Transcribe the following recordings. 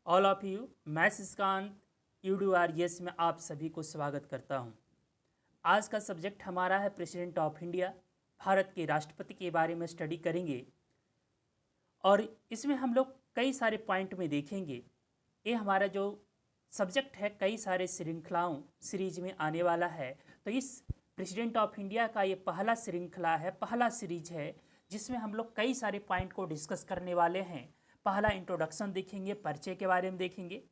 All of you. मैं सिस्कांत UDRS में आप सभी को स्वागत करता हूं। आज का सब्जेक्ट हमारा है प्रेसिडेंट ऑफ इंडिया। भारत के राष्ट्रपति के बारे में स्टडी करेंगे और इसमें हम लोग कई सारे पॉइंट में देखेंगे। ये हमारा जो सब्जेक्ट है कई सारे श्रृंखलाओं सीरीज में आने वाला है। तो इस प्रेसिडेंट ऑफ इंडिया का ये पहला श्रृंखला है, पहला सीरीज है जिसमें हम लोग कई सारे पॉइंट को डिस्कस करने वाले हैं। पहला इंट्रोडक्शन देखेंगे, परिचय के बारे में देखेंगे।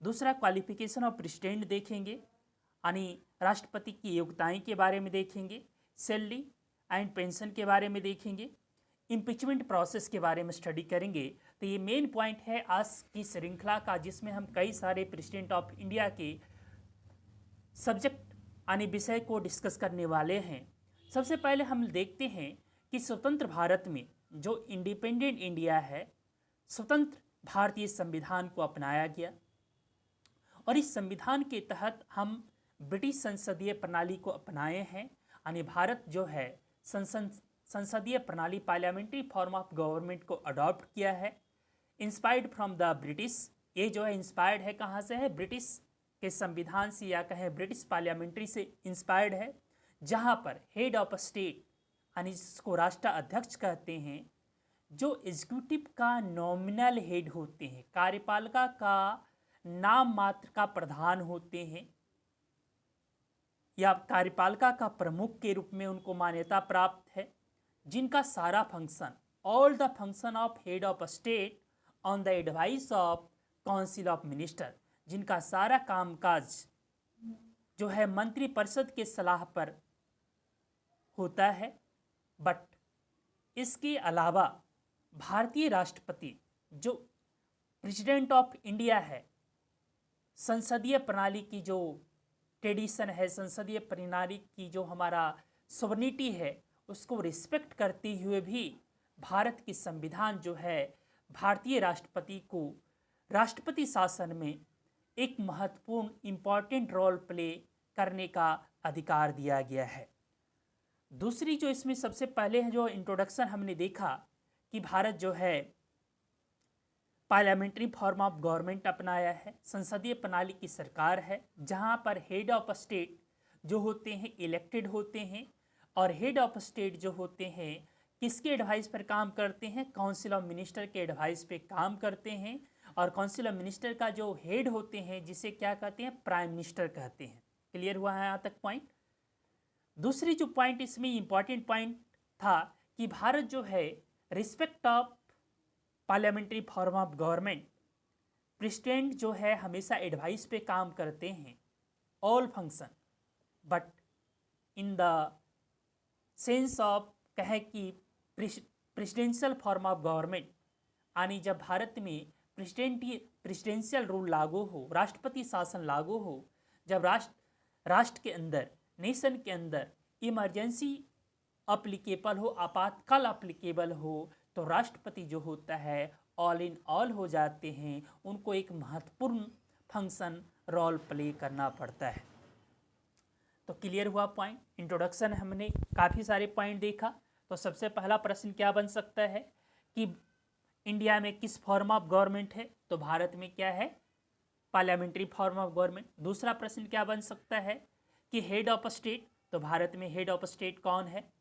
दूसरा क्वालिफिकेशन ऑफ प्रेसिडेंट देखेंगे, यानी राष्ट्रपति की योग्यताएं के बारे में देखेंगे। सैलरी एंड पेंशन के बारे में देखेंगे। इम्पीचमेंट प्रोसेस के बारे में स्टडी करेंगे। तो ये मेन पॉइंट है आज की श्रृंखला का, जिसमें हम कई सारे प्रेसिडेंट ऑफ इंडिया के सब्जेक्ट यानी विषय को डिस्कस करने वाले हैं। सबसे पहले हम देखते हैं कि स्वतंत्र भारत में जो इंडिपेंडेंट इंडिया है, स्वतंत्र भारतीय संविधान को अपनाया गया और इस संविधान के तहत हम ब्रिटिश संसदीय प्रणाली को अपनाए हैं। यानी भारत जो है संसदीय प्रणाली, पार्लियामेंट्री फॉर्म ऑफ गवर्नमेंट को अडॉप्ट किया है। इंस्पायर्ड फ्रॉम द ब्रिटिश, ये जो है इंस्पायर्ड है कहाँ से है? ब्रिटिश के संविधान से या कहें ब्रिटिश पार्लियामेंट्री से इंस्पायर्ड है, जहाँ पर हेड ऑफ स्टेट यानी जिसको राष्ट्राध्यक्ष कहते हैं, जो एग्जीक्यूटिव का नॉमिनल हेड होते हैं, कार्यपालिका का नाम मात्र का प्रधान होते हैं या कार्यपालिका का प्रमुख के रूप में उनको मान्यता प्राप्त है, जिनका सारा function, all the function of head of state on the advice of council of minister, जिनका सारा कामकाज जो है मंत्रिपरिषद के सलाह पर होता है। बट इसके अलावा भारतीय राष्ट्रपति जो प्रेसिडेंट ऑफ इंडिया है, संसदीय प्रणाली की जो ट्रेडिशन है, संसदीय प्रणाली की जो हमारा सॉवरेनिटी है, उसको रिस्पेक्ट करते हुए भी भारत की संविधान जो है भारतीय राष्ट्रपति को राष्ट्रपति शासन में एक महत्वपूर्ण इम्पॉर्टेंट रोल प्ले करने का अधिकार दिया गया है। दूसरी जो इसमें सबसे पहले है जो इंट्रोडक्शन हमने देखा कि भारत जो है पार्लियामेंट्री फॉर्म ऑफ गवर्नमेंट अपनाया है, संसदीय प्रणाली की सरकार है, जहां पर हेड ऑफ स्टेट जो होते हैं इलेक्टेड होते हैं और हेड ऑफ स्टेट जो होते हैं किसके एडवाइस पर काम करते हैं? काउंसिल ऑफ मिनिस्टर के एडवाइस पे काम करते हैं। और काउंसिल ऑफ मिनिस्टर का जो हेड होते हैं जिसे क्या कहते हैं? प्राइम मिनिस्टर कहते हैं। क्लियर हुआ है यहाँ तक पॉइंट? दूसरी जो पॉइंट इसमें इंपॉर्टेंट पॉइंट था कि भारत जो है respect of parliamentary form of government, president जो है हमेशा एडवाइस पे काम करते हैं, all function, but in the sense of कहे कि प्रेसिडेंशियल फॉर्म ऑफ गवर्नमेंट, यानी जब भारत में प्रेसिडेंशियल रूल लागू हो, राष्ट्रपति शासन लागू हो, जब राष्ट्र के अंदर, नेशन के अंदर इमरजेंसी अप्लीकेबल हो, आपातकाल अप्लीकेबल हो, तो राष्ट्रपति जो होता है ऑल इन ऑल हो जाते हैं, उनको एक महत्वपूर्ण फंक्शन रोल प्ले करना पड़ता है। तो क्लियर हुआ पॉइंट? इंट्रोडक्शन हमने काफ़ी सारे पॉइंट देखा। तो सबसे पहला प्रश्न क्या बन सकता है कि इंडिया में किस फॉर्म ऑफ गवर्नमेंट है? तो भारत में क्या है? Parliamentary form of government. दूसरा प्रश्न क्या बन सकता है कि हेड ऑफ स्टेट, तो भारत में हेड ऑफ स्टेट कौन है?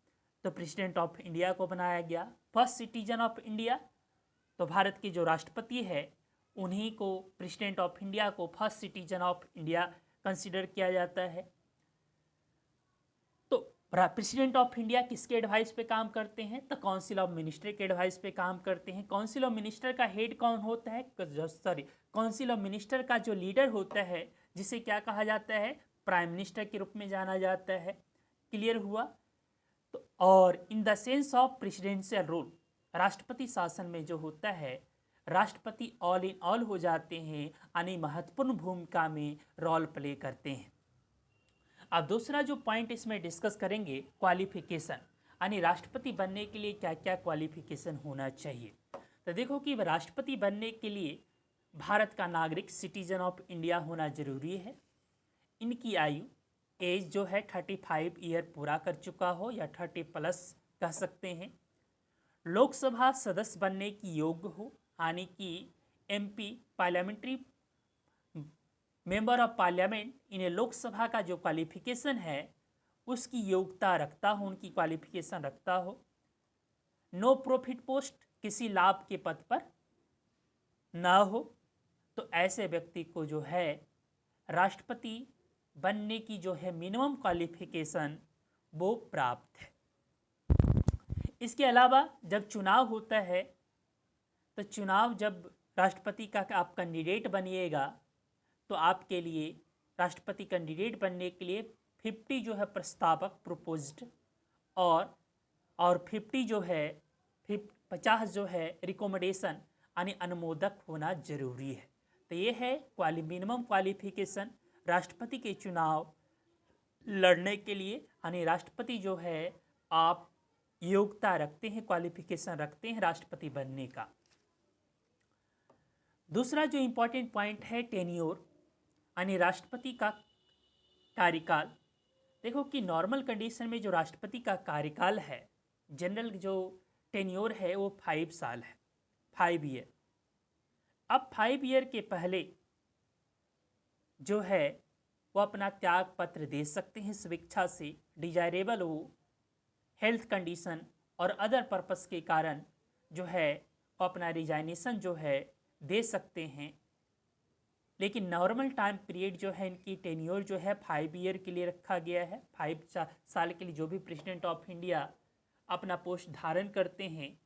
तो प्रेसिडेंट ऑफ इंडिया को बनाया गया। फर्स्ट सिटीजन ऑफ इंडिया, तो भारत के जो राष्ट्रपति है उन्हीं को, प्रेसिडेंट ऑफ इंडिया को first citizen of India consider किया जाता है। तो प्रेसिडेंट ऑफ इंडिया किसके एडवाइस पे काम करते हैं? तो काउंसिल ऑफ मिनिस्टर के एडवाइस पे काम करते हैं। काउंसिल ऑफ मिनिस्टर का हेड कौन होता है? काउंसिल ऑफ मिनिस्टर का जो लीडर होता है जिसे क्या कहा जाता है? प्राइम मिनिस्टर के रूप में जाना जाता है। क्लियर हुआ? तो और in the sense of presidential rule, राष्ट्रपति शासन में जो होता है राष्ट्रपति ऑल इन ऑल हो जाते हैं, यानी महत्वपूर्ण भूमिका में रोल प्ले करते हैं। अब दूसरा जो पॉइंट इसमें डिस्कस करेंगे क्वालिफिकेशन, यानी राष्ट्रपति बनने के लिए क्या क्या क्वालिफिकेशन होना चाहिए। तो देखो कि राष्ट्रपति बनने के लिए भारत का नागरिक, सिटीजन ऑफ इंडिया होना जरूरी है। इनकी आयु, एज जो है 35 ईयर पूरा कर चुका हो या 30+ कह सकते हैं। लोकसभा सदस्य बनने की योग्य हो, यानी कि MP parliamentary member of parliament इन्हें लोकसभा का जो क्वालिफिकेशन है उसकी योग्यता रखता हो, उनकी क्वालिफिकेशन रखता हो। नो प्रॉफिट पोस्ट, किसी लाभ के पद पर ना हो, तो ऐसे व्यक्ति को जो है राष्ट्रपति बनने की जो है मिनिमम क्वालिफिकेशन वो प्राप्त है। इसके अलावा जब चुनाव होता है तो चुनाव जब राष्ट्रपति का आप कैंडिडेट बनिएगा तो आपके लिए राष्ट्रपति कैंडिडेट बनने के लिए 50 जो है प्रस्तावक प्रपोज्ड और 50 जो है 50 जो है रिकमेंडेशन यानी अनुमोदक होना जरूरी है। तो ये है मिनिमम क्वालिफिकेशन राष्ट्रपति के चुनाव लड़ने के लिए, यानी राष्ट्रपति जो है आप योग्यता रखते हैं, क्वालिफिकेशन रखते हैं राष्ट्रपति बनने का। दूसरा जो इम्पोर्टेंट पॉइंट है टेन्योर, यानी राष्ट्रपति का कार्यकाल। देखो कि नॉर्मल कंडीशन में जो राष्ट्रपति का कार्यकाल है, जनरल जो टेन्योर है वो 5 साल है, 5 ईयर। अब 5 ईयर के पहले जो है वो अपना त्याग पत्र दे सकते हैं स्वेच्छा से, डिजायरेबल हो, हेल्थ कंडीशन और अदर पर्पस के कारण जो है वो अपना रिजाइनेशन जो है दे सकते हैं। लेकिन नॉर्मल टाइम पीरियड जो है इनकी टेन्योर जो है 5 ईयर के लिए रखा गया है। 5 साल के लिए जो भी प्रेसिडेंट ऑफ इंडिया अपना पोस्ट धारण करते हैं,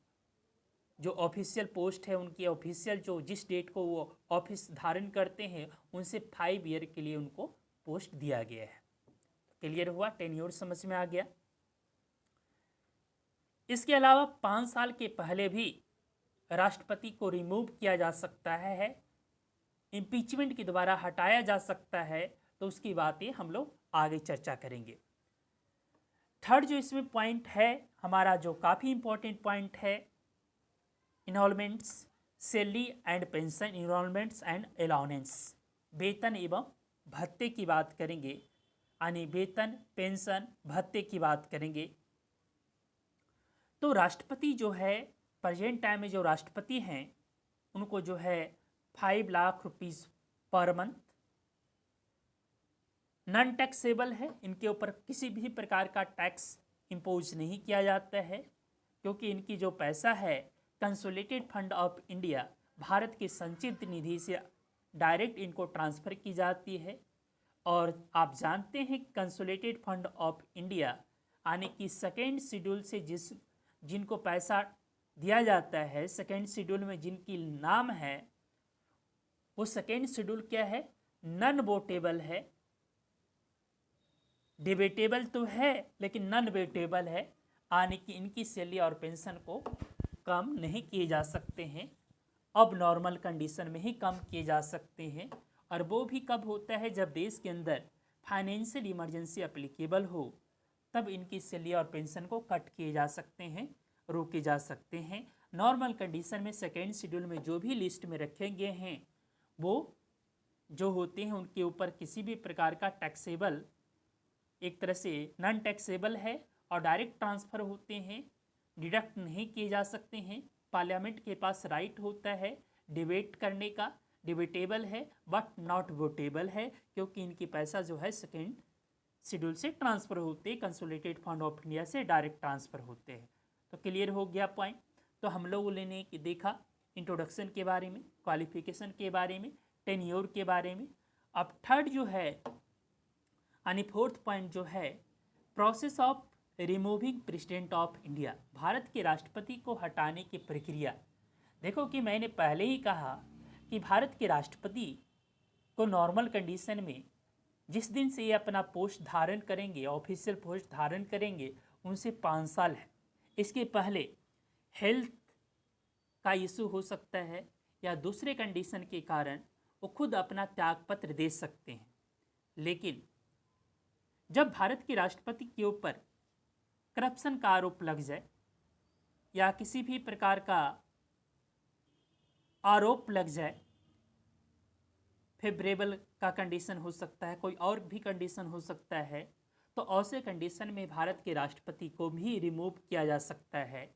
जो ऑफिशियल पोस्ट है उनकी ऑफिशियल जो जिस डेट को वो ऑफिस धारण करते हैं उनसे 5 ईयर के लिए उनको पोस्ट दिया गया है। क्लियर हुआ, टेन्योर समझ में आ गया। इसके अलावा 5 साल के पहले भी राष्ट्रपति को रिमूव किया जा सकता है, इम्पीचमेंट के द्वारा हटाया जा सकता है, तो उसकी बातें हम लोग आगे चर्चा करेंगे। थर्ड जो इसमें पॉइंट है हमारा जो काफ़ी इम्पोर्टेंट पॉइंट है, enrolments, salary and pension, enrolments and allowance, वेतन एवं भत्ते की बात करेंगे, यानी वेतन, पेंशन, भत्ते की बात करेंगे। तो राष्ट्रपति जो है प्रेजेंट टाइम में जो राष्ट्रपति हैं उनको जो है 5 lakh rupees per month, non taxable है, इनके ऊपर किसी भी प्रकार का टैक्स इम्पोज नहीं किया जाता है, क्योंकि इनकी जो पैसा है consolidated fund of India, Bharat के संचित निधि से डायरेक्ट इनको ट्रांसफ़र की जाती है। और आप जानते हैं कंसोलिडेटेड फंड ऑफ इंडिया यानी कि सेकेंड शेड्यूल से जिनको पैसा दिया जाता है, सेकेंड शेड्यूल में जिनकी नाम है वो सेकेंड शेड्यूल क्या है, नॉन वोटेबल है, डिबेटेबल तो है लेकिन नॉन वोटेबल है, यानी कि इनकी सैलरी और पेंशन को कम नहीं किए जा सकते हैं, अब नॉर्मल कंडीशन में ही कम किए जा सकते हैं। और वो भी कब होता है जब देश के अंदर फाइनेंशियल इमरजेंसी एप्लीकेबल हो, तब इनकी सैलरी और पेंशन को कट किए जा सकते हैं, रोके जा सकते हैं। नॉर्मल कंडीशन में सेकेंड शेड्यूल में जो भी लिस्ट में रखे गए हैं वो जो होते हैं उनके ऊपर किसी भी प्रकार का टैक्सेबल, एक तरह से नॉन टैक्सेबल है और डायरेक्ट ट्रांसफ़र होते हैं, डिडक्ट नहीं किए जा सकते हैं। पार्लियामेंट के पास राइट होता है डिबेट करने का, डिबेटेबल है बट नॉट वोटेबल है, क्योंकि इनकी पैसा जो है सेकेंड शेड्यूल से ट्रांसफ़र होते हैं, कंसोलिडेटेड फंड ऑफ इंडिया से डायरेक्ट ट्रांसफ़र होते हैं। तो क्लियर हो गया पॉइंट। तो हम लोगों ने देखा इंट्रोडक्शन के बारे में, क्वालिफिकेशन के बारे में, टेन्योर के बारे में। अब थर्ड जो है यानी फोर्थ पॉइंट जो है process of removing president of India, Bharat के राष्ट्रपति को हटाने की प्रक्रिया। देखो कि मैंने पहले ही कहा कि भारत के राष्ट्रपति को नॉर्मल कंडीशन में जिस दिन से ये अपना पोस्ट धारण करेंगे, ऑफिशियल पोस्ट धारण करेंगे, उनसे 5 साल है। इसके पहले हेल्थ का इशू हो सकता है या दूसरे कंडीशन के कारण वो खुद अपना त्यागपत्र दे सकते हैं। लेकिन जब भारत के राष्ट्रपति के ऊपर करप्शन का आरोप लग जाए या किसी भी प्रकार का आरोप लग जाए, फेवरेबल का कंडीशन हो सकता है, कोई और भी कंडीशन हो सकता है, तो ऐसे कंडीशन में भारत के राष्ट्रपति को भी रिमूव किया जा सकता है।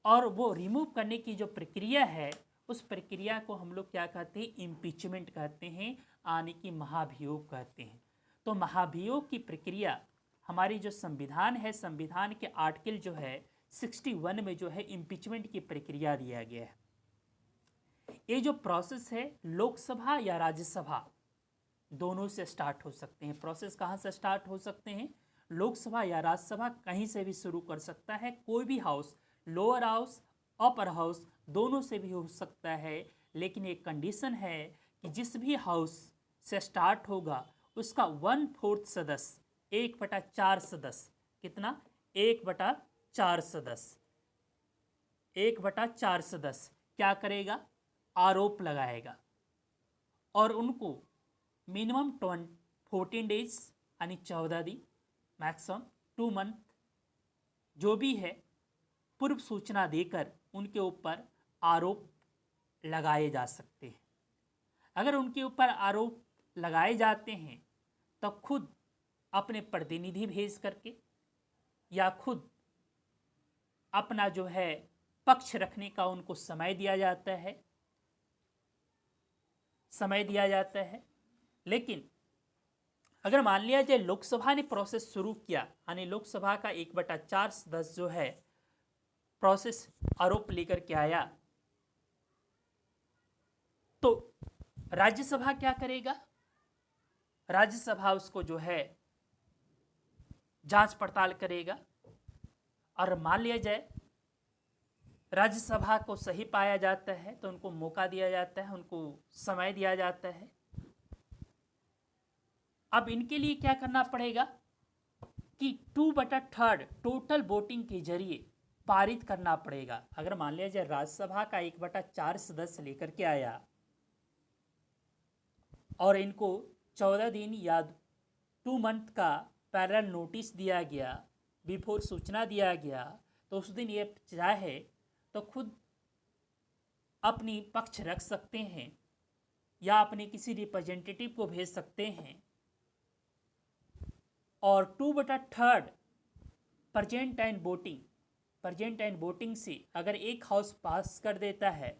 और वो रिमूव करने की जो प्रक्रिया है उस प्रक्रिया को हम लोग क्या कहते हैं, इम्पीचमेंट कहते हैं, यानी कि महाभियोग कहते हैं। तो महाभियोग की प्रक्रिया हमारी जो संविधान है, संविधान के आर्टिकल जो है 61 में जो है इम्पीचमेंट की प्रक्रिया दिया गया है। ये जो प्रोसेस है लोकसभा या राज्यसभा दोनों से स्टार्ट हो सकते हैं। प्रोसेस कहाँ से स्टार्ट हो सकते हैं, लोकसभा या राज्यसभा कहीं से भी शुरू कर सकता है। कोई भी house, lower house upper house दोनों से भी हो सकता है, लेकिन एक कंडीशन है कि जिस भी हाउस से स्टार्ट होगा उसका 1/4 सदस्य, 1/4 सदस्य, कितना, 1/4 सदस्य, 1/4 सदस्य क्या करेगा, आरोप लगाएगा और उनको मिनिमम 14 डेज यानी 14 दिन, मैक्सिमम 2 मंथ जो भी है पूर्व सूचना देकर उनके ऊपर आरोप लगाए जा सकते हैं। अगर उनके ऊपर आरोप लगाए जाते हैं तो खुद अपने प्रतिनिधि भेज करके या खुद अपना जो है पक्ष रखने का उनको समय दिया जाता है, समय दिया जाता है। लेकिन अगर मान लिया जाए लोकसभा ने प्रोसेस शुरू किया, यानी लोकसभा का 1/4 सदस्य जो है प्रोसेस आरोप लेकर के आया, तो राज्यसभा क्या करेगा, राज्यसभा उसको जो है जांच पड़ताल करेगा और मान लिया जाए राज्यसभा को सही पाया जाता है तो उनको मौका दिया जाता है, उनको समय दिया जाता है। अब इनके लिए क्या करना पड़ेगा कि 2/3 टोटल वोटिंग के जरिए पारित करना पड़ेगा। अगर मान लिया जाए राज्यसभा का 1/4 सदस्य लेकर के आया और इनको 14 दिन या 2 मंथ का पैरेलल नोटिस दिया गया, बिफोर सूचना दिया गया, तो उस दिन ये चाहे तो खुद अपनी पक्ष रख सकते हैं या अपने किसी रिप्रेजेंटेटिव को भेज सकते हैं और 2/3 प्रेजेंट एंड वोटिंग से अगर एक हाउस पास कर देता है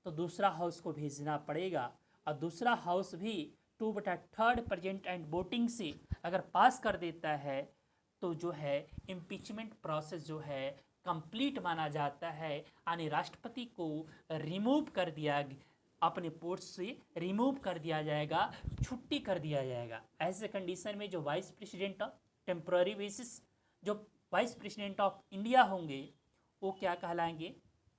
तो दूसरा हाउस को भेजना पड़ेगा और दूसरा हाउस भी 2/3 प्रेजेंट एंड वोटिंग से अगर पास कर देता है तो जो है इम्पीचमेंट प्रोसेस जो है कंप्लीट माना जाता है, यानी राष्ट्रपति को रिमूव कर दिया, अपने पोस्ट से रिमूव कर दिया जाएगा, छुट्टी कर दिया जाएगा। ऐसे कंडीशन में जो vice president of temporary basis, जो वाइस प्रेसिडेंट ऑफ इंडिया होंगे वो क्या कहलाएंगे,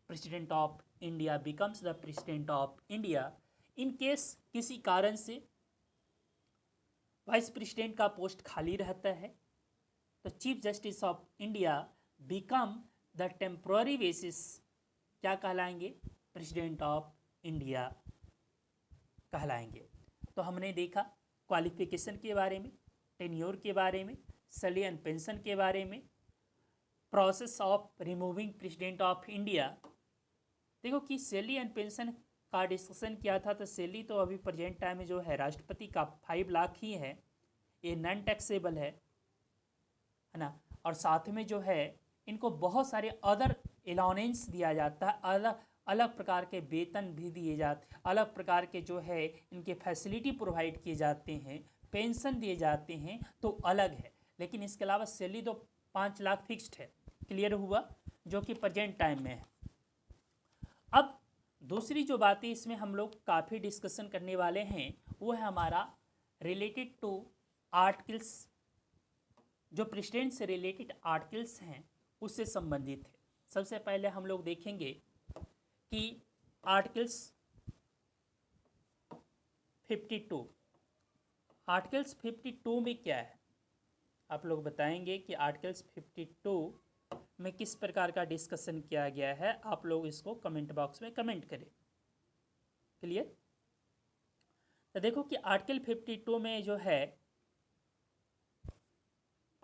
president of India becomes the president of India. In case किसी कारण से वाइस प्रेसिडेंट का पोस्ट खाली रहता है तो chief justice of India become the temporary basis क्या कहलाएंगे, प्रेसिडेंट ऑफ इंडिया कहलाएंगे। तो हमने देखा क्वालिफिकेशन के बारे में, टेन्योर के बारे में, सैलरी एंड पेंशन के बारे में, process of removing president of India. देखो कि सैलरी एंड पेंशन का डिस्कशन किया था तो सैलरी तो अभी प्रेजेंट टाइम में जो है राष्ट्रपति का 5 लाख ही है, ये नॉन टैक्सेबल है ना। और साथ में जो है इनको बहुत सारे अदर अलाउंस दिया जाता है, अलग अलग प्रकार के वेतन भी दिए जाते, अलग प्रकार के जो है इनके फैसिलिटी प्रोवाइड किए जाते हैं, पेंशन दिए जाते हैं तो अलग है। लेकिन इसके अलावा सैलरी तो 5 लाख फिक्स्ड है, क्लियर हुआ, जो कि प्रेजेंट टाइम में है। अब दूसरी जो बातें इसमें हम लोग काफ़ी डिस्कशन करने वाले हैं वो है हमारा रिलेटेड टू आर्टिकल्स, जो प्रेसिडेंट से रिलेटेड आर्टिकल्स हैं उससे संबंधित है। सबसे पहले हम लोग देखेंगे कि आर्टिकल्स 52, आर्टिकल्स 52 में क्या है, आप लोग बताएंगे कि आर्टिकल्स 52 में किस प्रकार का डिस्कशन किया गया है। आप लोग इसको कमेंट बॉक्स में कमेंट करें, क्लियर। तो देखो कि आर्टिकल 52 में जो है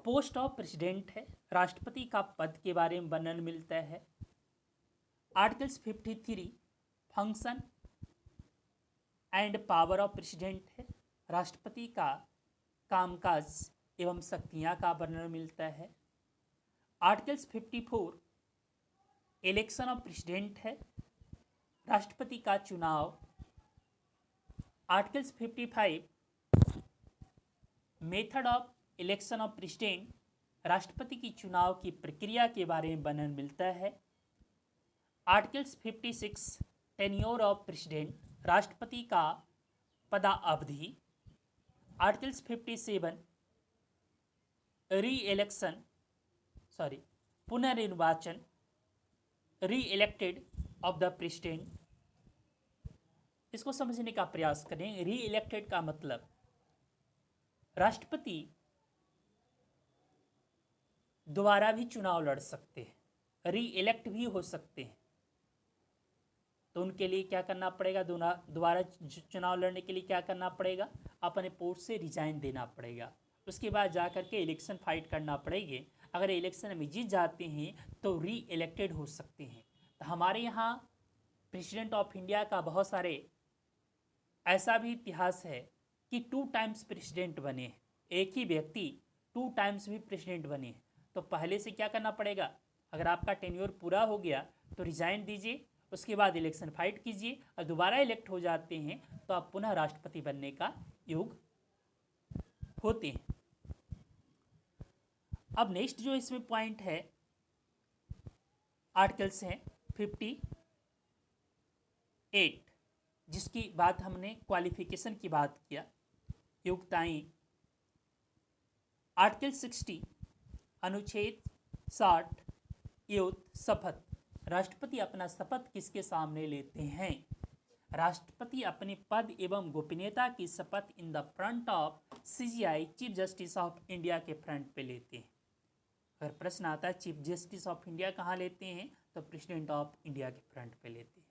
पोस्ट ऑफ प्रेसिडेंट है, राष्ट्रपति का पद के बारे में वर्णन मिलता है। Articles 53 function and power of president है, राष्ट्रपति का कामकाज एवं शक्तियां का वर्णन मिलता है। आर्टिकल्स 54 इलेक्शन ऑफ प्रेसिडेंट है, राष्ट्रपति का चुनाव articles 55 method of election of president, राष्ट्रपति की चुनाव की प्रक्रिया के बारे में वर्णन मिलता है। आर्टिकल्स 56 टेन्योर ऑफ प्रेसिडेंट, राष्ट्रपति का पदा अवधि। आर्टिकल्स 57 पुनर्निर्वाचन, री इलेक्टेड ऑफ द प्रेसिडेंट। इसको समझने का प्रयास करें। री इलेक्टेड का मतलब राष्ट्रपति दोबारा भी चुनाव लड़ सकते हैं, री इलेक्ट भी हो सकते हैं। तो उनके लिए क्या करना पड़ेगा? दोबारा चुनाव लड़ने के लिए क्या करना पड़ेगा? अपने पोस्ट से रिजाइन देना पड़ेगा। उसके बाद जा कर के इलेक्शन फाइट करना पड़ेगी। अगर इलेक्शन में जीत जाते हैं तो री इलेक्टेड हो सकते हैं। तो हमारे यहाँ प्रेसिडेंट ऑफ इंडिया का बहुत सारे ऐसा भी इतिहास है कि 2 टाइम्स प्रेसिडेंट बने हैं। एक ही व्यक्ति 2 टाइम्स भी प्रेसिडेंट बने हैं। तो पहले से क्या करना पड़ेगा? अगर आपका टेन्योर पूरा हो गया तो रिजाइन दीजिए, उसके बाद इलेक्शन फाइट कीजिए और दोबारा इलेक्ट हो जाते हैं तो आप पुनः राष्ट्रपति बनने का योग होते हैं। अब नेक्स्ट जो इसमें पॉइंट है, आर्टिकल्स हैं 58, जिसकी बात हमने क्वालिफिकेशन की बात किया, योग्यताएं। आर्टिकल 60 अनुच्छेद 60 युक्त शपथ, राष्ट्रपति अपना शपथ किसके सामने लेते हैं? राष्ट्रपति अपने पद एवं गोपनीयता की शपथ in the front of CJI, chief justice of India के फ्रंट पे लेते हैं। अगर प्रश्न आता है चीफ जस्टिस ऑफ इंडिया कहाँ लेते हैं, तो प्रेसिडेंट ऑफ इंडिया के फ्रंट पे लेते हैं।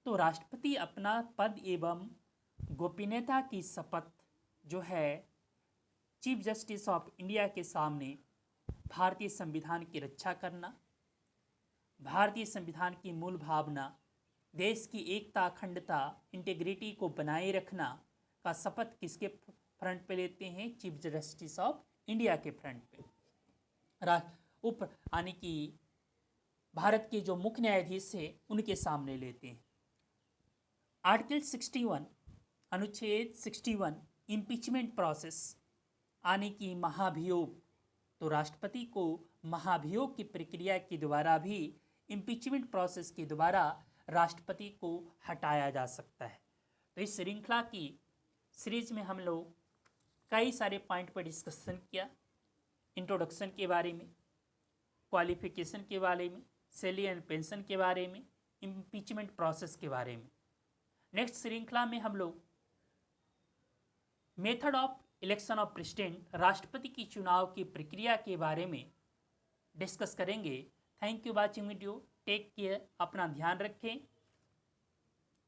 तो राष्ट्रपति अपना पद एवं गोपनीयता की शपथ जो है चीफ जस्टिस ऑफ इंडिया के सामने भारतीय संविधान की रक्षा करना, भारतीय संविधान की मूल भावना, देश की एकता, अखंडता, इंटीग्रिटी को बनाए रखना का शपथ किसके फ्रंट पे लेते हैं? चीफ जस्टिस ऑफ इंडिया के फ्रंट पे। यानी कि भारत के जो मुख्य न्यायाधीश है उनके सामने लेते हैं। आर्टिकल 61 अनुच्छेद 61 इम्पीचमेंट प्रोसेस, यानी कि महाभियोग। तो राष्ट्रपति को महाभियोग की प्रक्रिया के द्वारा भी, इम्पीचमेंट प्रोसेस के द्वारा राष्ट्रपति को हटाया जा सकता है। तो इस श्रृंखला की सीरीज में हम लोग कई सारे पॉइंट पर डिस्कशन किया। इंट्रोडक्शन के बारे में, क्वालिफिकेशन के बारे में, सैलरी एंड पेंशन के बारे में, इम्पीचमेंट प्रोसेस के बारे में। नेक्स्ट श्रृंखला में हम लोग method of election of president, राष्ट्रपति की चुनाव की प्रक्रिया के बारे में डिस्कस करेंगे। Thank you watching video, take care, अपना ध्यान रखें।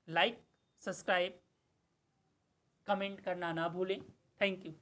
लाइक, सब्सक्राइब, कमेंट करना ना भूलें। Thank you.